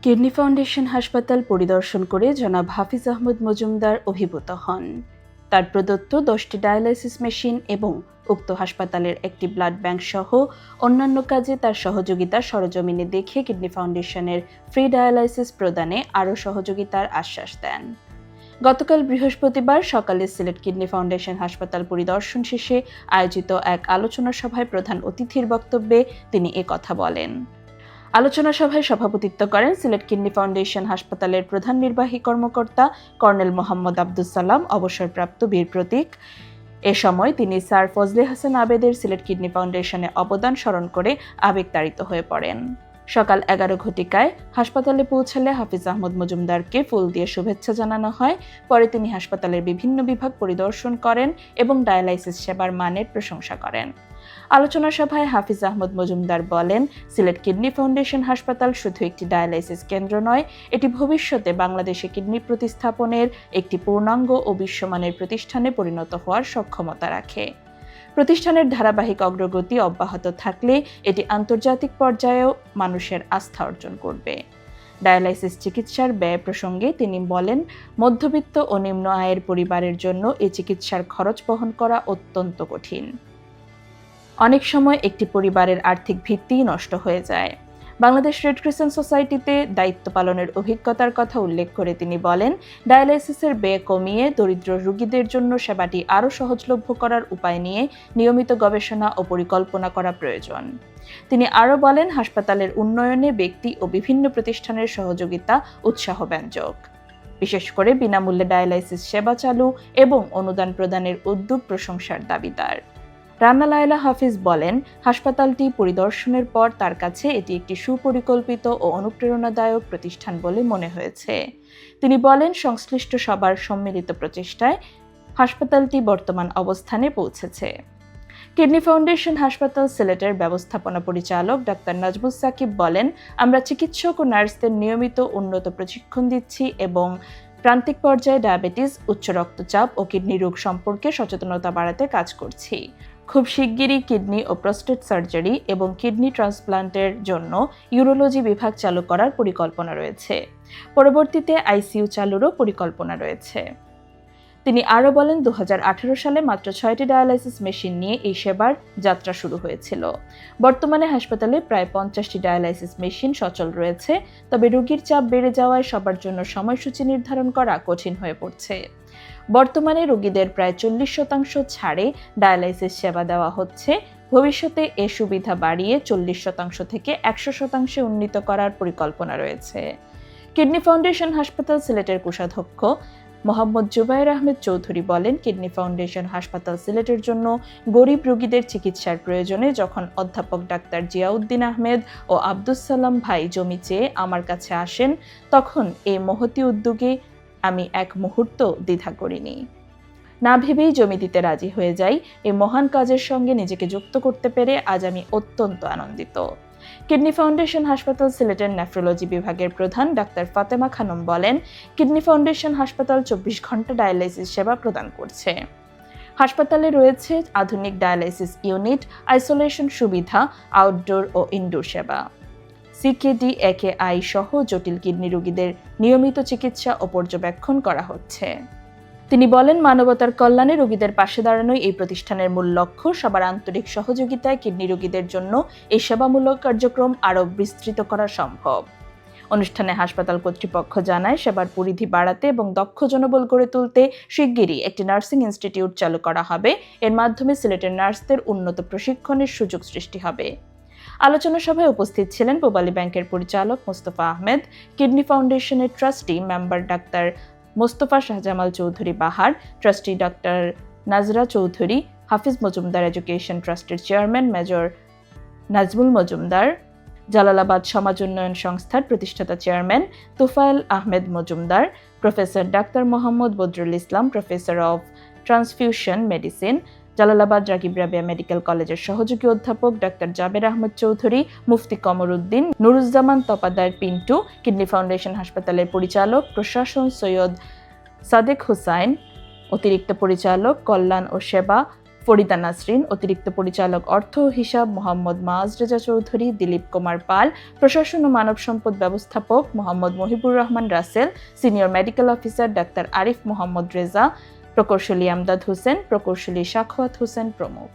Kidney foundation হাসপাতাল পরিদর্শন করে জনাব হাফিজ আহমদ মজুমদার অভিভূত হন। তার প্রদত্ত 10টি ডায়ালাইসিস মেশিন এবং উক্ত হাসপাতালের একটি ব্লাড ব্যাংক সহ অন্যান্য কাজে তার সহযোগিতা সরজমিনে দেখে কিডনি ফাউন্ডেশনের ফ্রি ডায়ালাইসিস প্রদানে আরও সহযোগিতার আশ্বাস দেন। গতকাল বৃহস্পতিবার সকালে সিলেট কিডনি ফাউন্ডেশন হাসপাতাল পরিদর্শন শেষে আয়োজিত এক আলোচনা সভায় প্রধান অতিথির বক্তব্যে তিনি কথা বলেন। আলোচনা সভায় সভাপতিত্ব করেন সিলেট কিডনি ফাউন্ডেশন হাসপাতালের প্রধান নির্বাহী কর্মকর্তা কর্নেল মোহাম্মদ আব্দুস সালাম, অবসরপ্রাপ্ত বীর প্রতীক। এ সময় তিনি স্যার ফজলে হাসান আবেদের সিলেট কিডনি ফাউন্ডেশনে অবদান স্মরণ করে আবেগতাড়িত হয়ে পড়েন। সকাল 11 ঘটিকায় হাসপাতালে পৌঁছালে হাফিজ আহমদ মজুমদারকে ফুল দিয়ে শুভেচ্ছা জানানো হয়। পরে তিনি হাসপাতালের বিভিন্ন বিভাগ পরিদর্শন করেন এবং ডায়ালাইসিস সেবার মানের প্রশংসা করেন। আলোচনা সভায় হাফিজ আহমদ মজুমদার বলেন, সিলেট কিডনি ফাউন্ডেশন হাসপাতাল শুধু একটি ডায়ালাইসিস কেন্দ্র নয়, এটি ভবিষ্যতে বাংলাদেশে কিডনি প্রতিস্থাপনের একটি পূর্ণাঙ্গ ও বিশ্বমানের প্রতিষ্ঠানে পরিণত হওয়ার সক্ষমতা রাখে। প্রতিষ্ঠানের ধারাবাহিক অগ্রগতি অব্যাহত থাকলে এটি আন্তর্জাতিক পর্যায়েও মানুষের আস্থা অর্জন করবে। ডায়ালাইসিস চিকিৎসার ব্যয় প্রসঙ্গে তিনি বলেন, মধ্যবিত্ত ও নিম্ন আয়ের পরিবারের জন্য এই চিকিৎসার খরচ বহন করা অত্যন্ত কঠিন। অনেক সময় একটি পরিবারের আর্থিক ভিত্তিই নষ্ট হয়ে যায়। বাংলাদেশ রেড ক্রিসেন্ট সোসাইটিতে দায়িত্ব পালনের অভিজ্ঞতার কথা উল্লেখ করে তিনি বলেন, ডায়ালাইসিসের ব্যয় কমিয়ে দরিদ্র রোগীদের জন্য সেবাটি আরও সহজলভ্য করার উপায় নিয়ে নিয়মিত গবেষণা ও পরিকল্পনা করা প্রয়োজন। তিনি আরও বলেন, হাসপাতালের উন্নয়নে ব্যক্তি ও বিভিন্ন প্রতিষ্ঠানের সহযোগিতা উৎসাহব্যঞ্জক। বিশেষ করে বিনামূল্যে ডায়ালাইসিস সেবা চালু এবং অনুদান প্রদানের উদ্যোগ প্রশংসার দাবিদার। রান্না লায়লা হাফিজ বলেন, হাসপাতালটি পরিদর্শনের পর তার কাছে এটি একটি সুপরিকল্পিত ও অনুপ্রেরণাদায়ক প্রতিষ্ঠান বলে মনে হয়েছে। তিনি বলেন, সংশ্লিষ্ট সবার সম্মিলিত প্রচেষ্টায় হাসপাতালটি বর্তমান অবস্থানে পৌঁছেছে। কিডনি ফাউন্ডেশন হাসপাতাল সিলেটের ব্যবস্থাপনা পরিচালক ডাক্তার নাজমুস সাকিব বলেন, আমরা চিকিৎসক ও নার্সদের নিয়মিত উন্নত প্রশিক্ষণ দিচ্ছি এবং প্রান্তিক পর্যায়ে ডায়াবেটিস, উচ্চ রক্তচাপ ও কিডনি রোগ সম্পর্কে সচেতনতা বাড়াতে কাজ করছি। খুব শিগগিরই কিডনি ও প্রস্টেট সার্জারি এবং কিডনি ট্রান্সপ্লান্টের জন্য ইউরোলজি বিভাগ চালু করার পরিকল্পনা রয়েছে। পরবর্তীতে আইসিইউ চালুরও পরিকল্পনা রয়েছে। তিনি আরও বলেন, 2018 সালে মাত্র 6টি ডায়ালাইসিস মেশিন নিয়ে এই সেবার যাত্রা শুরু হয়েছিল। বর্তমানে হাসপাতালে প্রায় 50টি ডায়ালাইসিস মেশিন সচল রয়েছে, তবে রোগীর চাপ বেড়ে যাওয়ায় সবার জন্য সময়সূচি নির্ধারণ করা কঠিন হয়ে পড়ছে। বর্তমানে রোগীদের প্রায় 40% ছাড়ে ডায়ালাইসিস সেবা দেওয়া হচ্ছে। ভবিষ্যতে এ সুবিধা বাড়িয়ে 40% থেকে 100% উন্নীত করার পরিকল্পনা রয়েছে। কিডনি ফাউন্ডেশন হাসপাতাল সিলেটের কোষাধ্যক্ষ মোহাম্মদ জুবায়ের আহমেদ চৌধুরী বলেন, কিডনি ফাউন্ডেশন হাসপাতাল সিলেটের জন্য গরিব রোগীদের চিকিৎসার প্রয়োজনে যখন অধ্যাপক ডাক্তার জিয়াউদ্দিন আহমেদ ও আব্দুস সালাম ভাই জমি চেয়ে আমার কাছে আসেন, তখন এই মহতী উদ্যোগে আমি এক মুহূর্ত দ্বিধা করিনি। না ভেবেই জমি দিতে রাজি হয়ে যাই। এই মহান কাজের সঙ্গে নিজেকে যুক্ত করতে পেরে আজ আমি অত্যন্ত আনন্দিত। কিডনি ফাউন্ডেশন হাসপাতাল সিলেটের নেফ্রোলজি বিভাগের প্রধান ডাক্তার ফাতেমা খানম বলেন, কিডনি ফাউন্ডেশন হাসপাতাল 24 ঘন্টা ডায়ালাইসিস সেবা প্রদান করছে। হাসপাতালে রয়েছে আধুনিক ডায়ালাইসিস ইউনিট, আইসোলেশন সুবিধা, আউটডোর ও ইনডোর সেবা। সিকেডি, একেআই সহ জটিল কিডনি রোগীদের নিয়মিত চিকিৎসা ও পর্যবেক্ষণ করা হচ্ছে। তিনি বলেন, মানবতার কল্যাণে রোগীদের পাশে দাঁড়ানোই এই প্রতিষ্ঠানের মূল লক্ষ্য। সবার আন্তরিক সহযোগিতায় কিডনি রোগীদের জন্য এই সেবামূলক কার্যক্রম আরও বিস্তৃত করা সম্ভব। অনুষ্ঠানে হাসপাতাল কর্তৃপক্ষ জানায়, সেবার পরিধি বাড়াতে এবং দক্ষ জনবল গড়ে তুলতে শিগগিরই একটি নার্সিং ইনস্টিটিউট চালু করা হবে। এর মাধ্যমে সিলেটের নার্সদের উন্নত প্রশিক্ষণের সুযোগ সৃষ্টি হবে। আলোচনা সভায় উপস্থিত ছিলেন পূবালী ব্যাংকের পরিচালক মোস্তফা আহমেদ, কিডনি ফাউন্ডেশনের trustee member doctor Mostafa Shahjamal Chowdhury Bahar, trustee doctor Nazra Chowdhury, Hafiz Majumder education ট্রাস্টের চেয়ারম্যান মেজর নাজমুল মজুমদার, জালালাবাদ সমাজ উন্নয়ন সংস্থার প্রতিষ্ঠাতা chairman Tufail Ahmed Majumder, professor doctor Mohammad Badrul Islam, professor of transfusion medicine, Jalalabad Ragib Rabeya medical কলেজের সহযোগী অধ্যাপক doctor Jaber Ahmad Chowdhury, Mufti Kamar Uddin, Nuruzzaman Tapadar Pintu, kidney foundation হাসপাতালের পরিচালক প্রশাসন সৈয়দ সাদেক হুসাইন, অতিরিক্ত পরিচালক কল্যাণ ও সেবা ফরিদা নাসরিন, অতিরিক্ত পরিচালক অর্থ ও হিসাব মোহাম্মদ মাজ রেজা চৌধুরী, দিলীপ কুমার পাল, প্রশাসন ও মানব সম্পদ ব্যবস্থাপক Mohammad Mahibur Rahman Rasel, senior medical officer ডাক্তার আরিফ মোহাম্মদ রেজা, প্রকৌশলী আমদাদ হোসেন, প্রকৌশলী সাখাওয়াত হোসেন প্রমুখ।